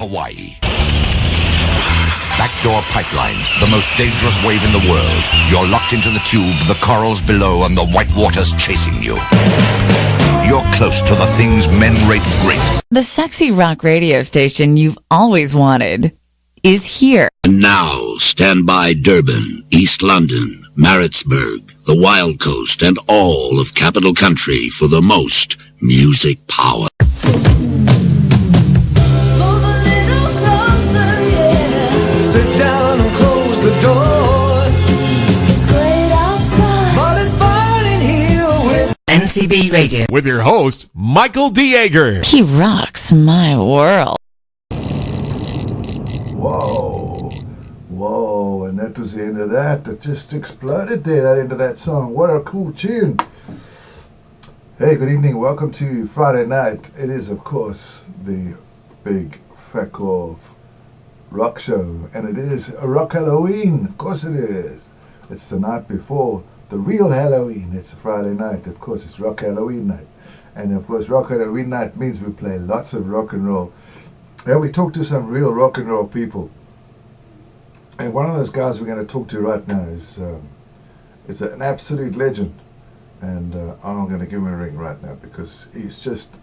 Hawaii. Backdoor pipeline, the most dangerous wave in the world. You're locked into the tube, the corals below, and the white water's chasing you. You're close to the things men rate great. The sexy rock radio station you've always wanted is here. And now, stand by Durban, East London, Maritzburg, the Wild Coast, and all of Capital Country for the most music power. Sit down and close the door. It's great outside, but it's fun in here with NCB Radio. With your host, Michael Dieger. He rocks my world. Whoa, and that was the end of that. That just exploded there, that end of that song. What a cool tune. Hey, good evening. Welcome to Friday night. It is, of course, the big Feck rock show, and it is a rock Halloween. Of course it is. It's the night before the real Halloween. It's a Friday night. Of course, it's rock Halloween night. And of course, rock Halloween night means we play lots of rock and roll. And we talk to some real rock and roll people. And one of those guys we're going to talk to right now is an absolute legend. And I'm going to give him a ring right now because he's just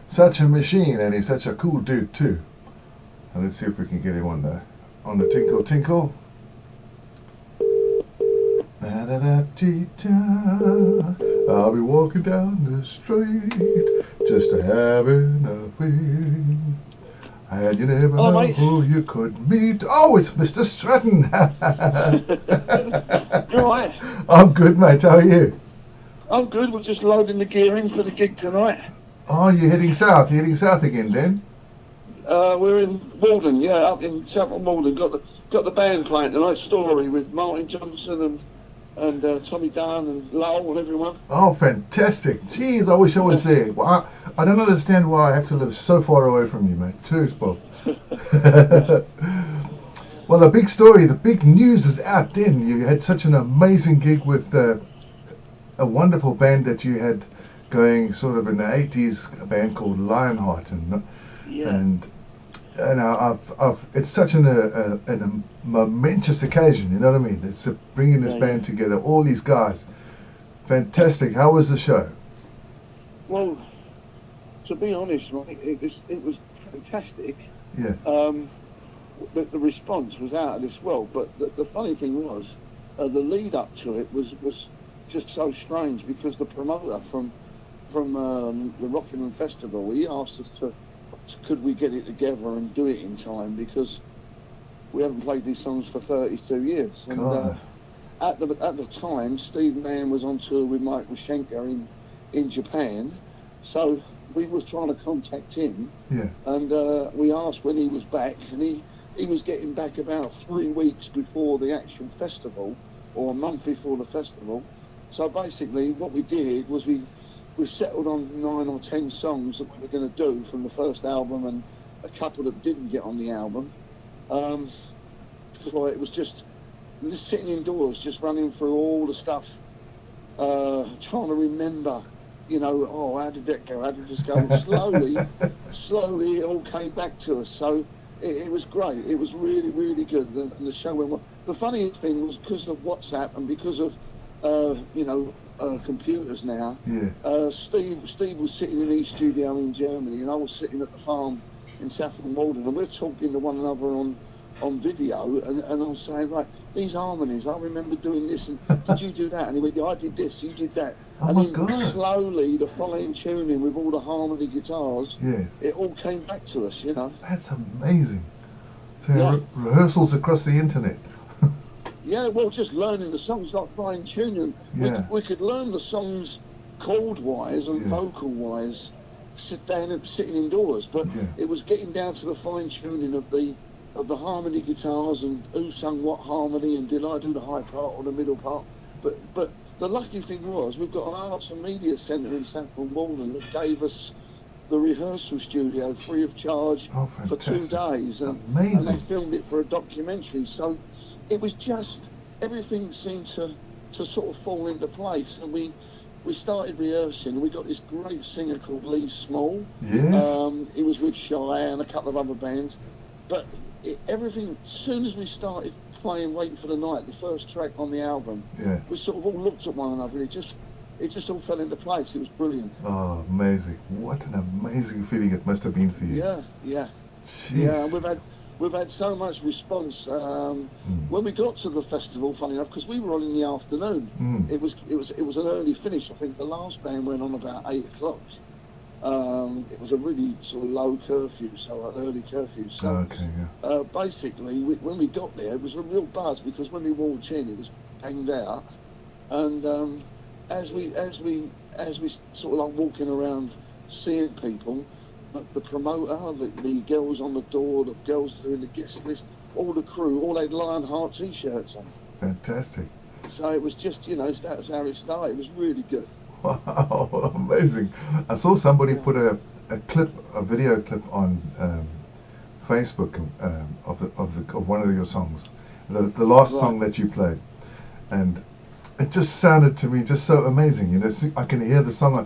such a machine, and he's such a cool dude too. And let's see if we can get him on the tinkle tinkle. I'll be walking down the street just having a feeling, and you never know who you could meet. Oh, it's Mr. Stratton. You alright? I'm good, mate. How are you? I'm good. We're just loading the gear in for the gig tonight. Oh, you're heading south. You're heading south again, then? We're in Walden, yeah, up in South Walden. Got the band playing tonight, Story, with Martin Johnson and Tommy Dunn and Lowell and everyone. Oh, fantastic. Jeez, I wish I was there. Well, I don't understand why I have to live so far away from you, mate. Cheers, Bob. Well, the big story, the big news is out then. You had such an amazing gig with a wonderful band that you had going sort of in the 80s, a band called LIONHEART. And it's such a momentous occasion, you know what I mean? It's bringing this band together, all these guys. Fantastic. How was the show? Well, to be honest, right, it was fantastic. Yes. The response was out of this world, but the funny thing was, the lead up to it was just so strange, because the promoter from the Rockingham Festival, he asked us could we get it together and do it in time, because we haven't played these songs for 32 years. And at the time, Steve Mann was on tour with Michael Schenker in Japan, so we was trying to contact him. Yeah. And we asked when he was back, and he was getting back about 3 weeks before the actual festival, or a month before the festival. So basically what we did was we settled on 9 or 10 songs that we were going to do from the first album, and a couple that didn't get on the album. So it was just sitting indoors, just running through all the stuff, trying to remember, how did that go? How did this go? And slowly it all came back to us. So it was great. It was really, really good. And the show went well. The funny thing was, because of WhatsApp and because of, computers now. Yeah. Steve was sitting in his studio in Germany, and I was sitting at the farm in Saffron Walden, and we're talking to one another on video, and I was saying, right, these harmonies, I remember doing this, and did you do that? And he went, yeah, I did this, you did that. Oh, and my then God. Slowly, the fine tuning with all the harmony guitars, Yes. it all came back to us, That's amazing. So Yeah. rehearsals across the internet. Yeah, well, just learning the songs, like fine tuning. Yeah. We could learn the songs chord-wise and Yeah. vocal-wise, sitting indoors, but Yeah. it was getting down to the fine tuning of the harmony guitars, and who sung what harmony, and did I do the high part or the middle part. But the lucky thing was, we've got an arts and media centre in Saffron Walden that gave us the rehearsal studio free of charge for 2 days, and they filmed it for a documentary. So it was just, everything seemed to sort of fall into place, and we started rehearsing. We got this great singer called Lee Small. Yes. He was with Shy and a couple of other bands, but everything. As soon as we started playing "Waiting for the Night," the first track on the album, Yes. we sort of all looked at one another. It just all fell into place. It was brilliant. Oh, amazing! What an amazing feeling it must have been for you. Yeah. Jeez. Yeah, and we've had so much response. When we got to the festival, funny enough, because we were on in the afternoon. It was an early finish. I think the last band went on about 8 o'clock. It was a really sort of low curfew, so an early curfew. So Okay, yeah. basically, when we got there, it was a real buzz because when we walked in, it was hanged out, and as we sort of like walking around, seeing people. The promoter, the girls on the door, the girls doing the guest list, all the crew, all had LIONHEART t-shirts on. Fantastic. So it was just, that's how it started. It was really good. Wow, amazing. I saw somebody put a video clip on Facebook of one of your songs, the last song that you played, and it just sounded to me just so amazing. I can hear the song,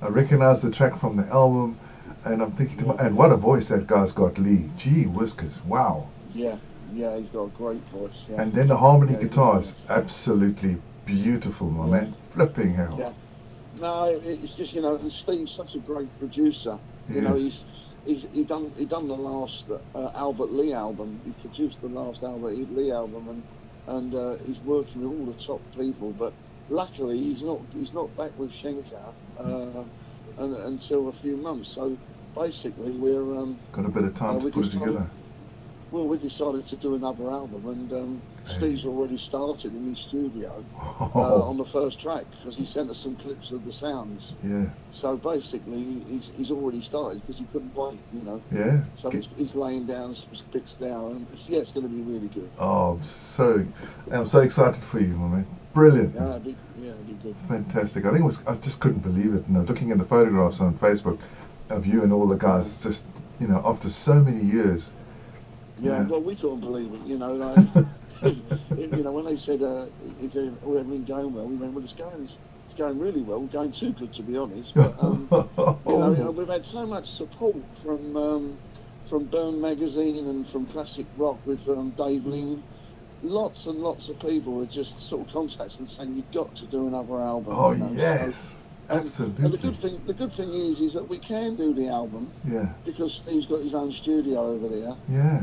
I recognize the track from the album. And I'm thinking to and what a voice that guy's got, Lee. Gee whiskers, wow. Yeah, he's got a great voice. Yeah. And then the harmony guitars, absolutely beautiful, my man. Flipping hell. Yeah. No, it's just, and Steve's such a great producer. Yes. He done the last Albert Lee album. He produced the last Albert Lee album, and he's working with all the top people. But luckily, he's not back with Shankar until a few months. So basically, we're got a bit of time to put it together. Well, we decided to do another album, and Steve's already started in his studio on the first track because he sent us some clips of the sounds. Yes. So basically, he's already started because he couldn't wait, Yeah. So he's laying down some bits down, and it's going to be really good. Oh, I'm so excited for you, my man. Brilliant. Yeah, it'd be good. Fantastic. I just couldn't believe it. Looking at the photographs on Facebook of you and all the guys, just after so many years. Yeah, well, we couldn't believe it. When they said we haven't been going well, we went, well, it's going really well, going too good to be honest. But we've had so much support from Burn Magazine and from Classic Rock with Dave Ling. Lots and lots of people are just sort of contacting and saying you've got to do another album. Oh yes, absolutely. And the good thing is that we can do the album. Yeah. Because Steve's got his own studio over there. Yeah.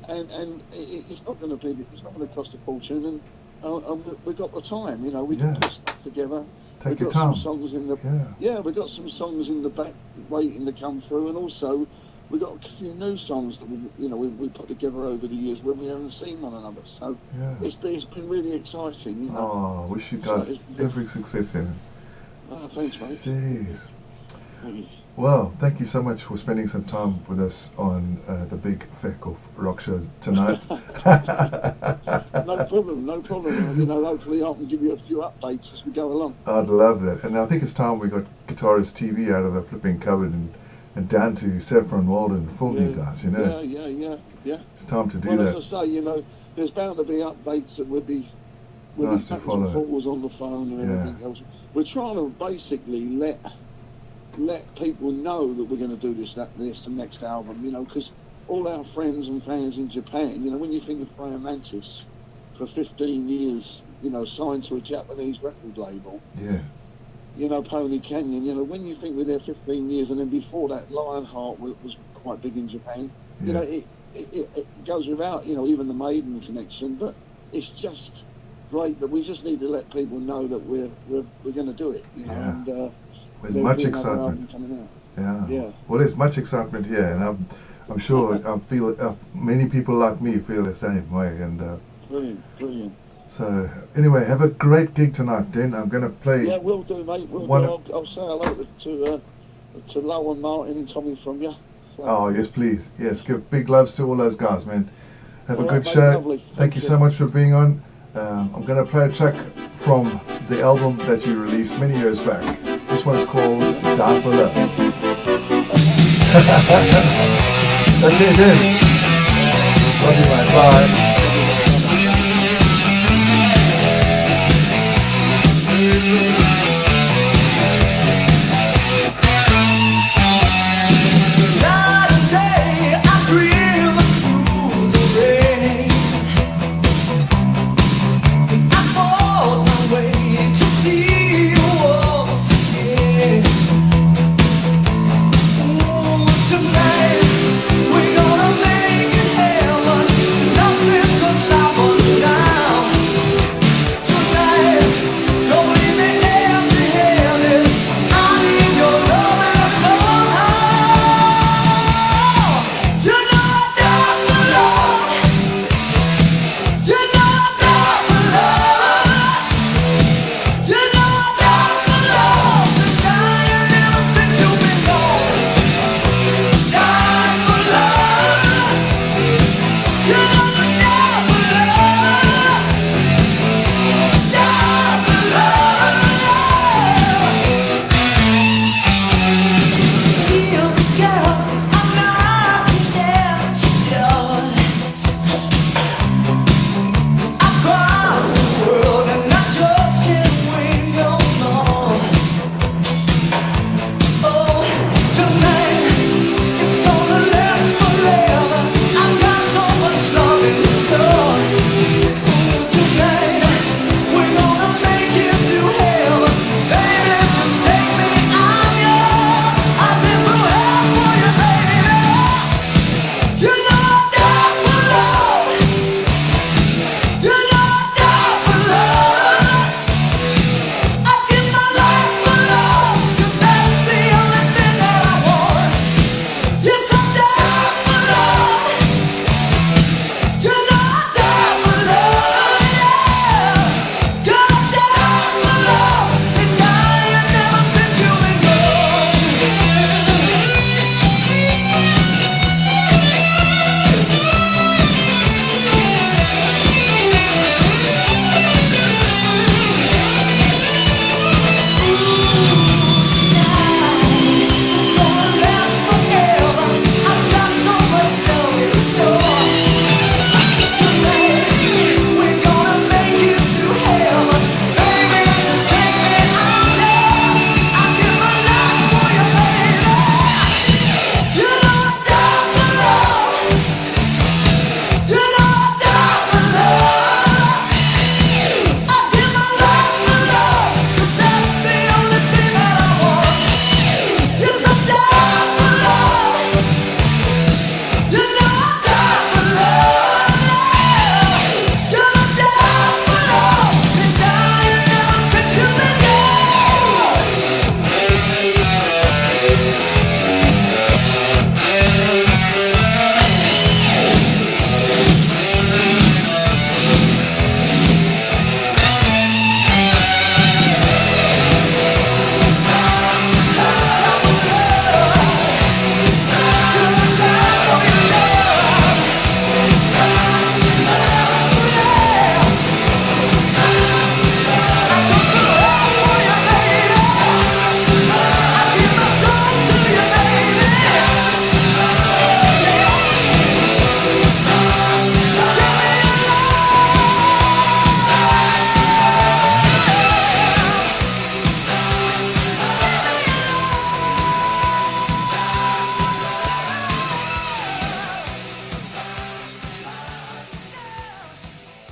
And it's not going to cost a fortune, and we've got the time. We can put stuff together. Take your time. Some songs in the we've got some songs in the back waiting to come through, and also. We've got a few new songs that we put together over the years when we haven't seen one another. So it's been really exciting. Oh, I wish you guys every success in it. Oh, thanks, mate. Jeez. Thank you. Well, thank you so much for spending some time with us on the big Feck of Rock show tonight. No problem. Hopefully I can give you a few updates as we go along. I'd love that. And I think it's time we got Guitarist TV out of the flipping cupboard and down to Saffron Walden and fool you guys, Yeah. It's time to do that. As I say, there's bound to be updates that would be nice to follow. Calls on the phone and everything else. We're trying to basically let people know that we're going to do this the next album, because all our friends and fans in Japan, when you think of Brian Mantis for 15 years, signed to a Japanese record label. Yeah. Pony Canyon, when you think we're there 15 years, and then before that, Lionheart was quite big in Japan. It goes without, even the Maiden connection, but it's just great that we just need to let people know that we're going to do it, and with much excitement. Yeah. Well, there's much excitement here, and I'm sure I feel many people like me feel the same way, and brilliant. So, anyway, have a great gig tonight, Den. I'm going to play... Yeah, we'll do, mate. I'll say hello to Lo and Martin and Tommy from you. So. Oh, yes, please. Yes, give big loves to all those guys, man. Have a good mate, show. Lovely. Thank you so much for being on. I'm going to play a track from the album that you released many years back. This one's called Die for Love. Okay, Den. Love you, mate. Bye. Night and day, I dream the truth.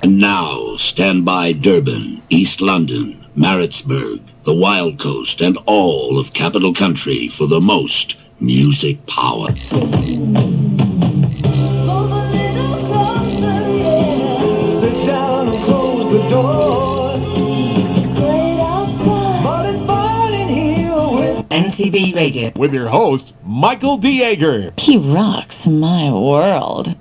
And now, stand by Durban, East London, Maritzburg, the Wild Coast, and all of Capital Country for the most music power. Sit down and close the door. It's great outside, but it's fun in here with NCB Radio. With your host, Michael D. Yeager. He rocks my world.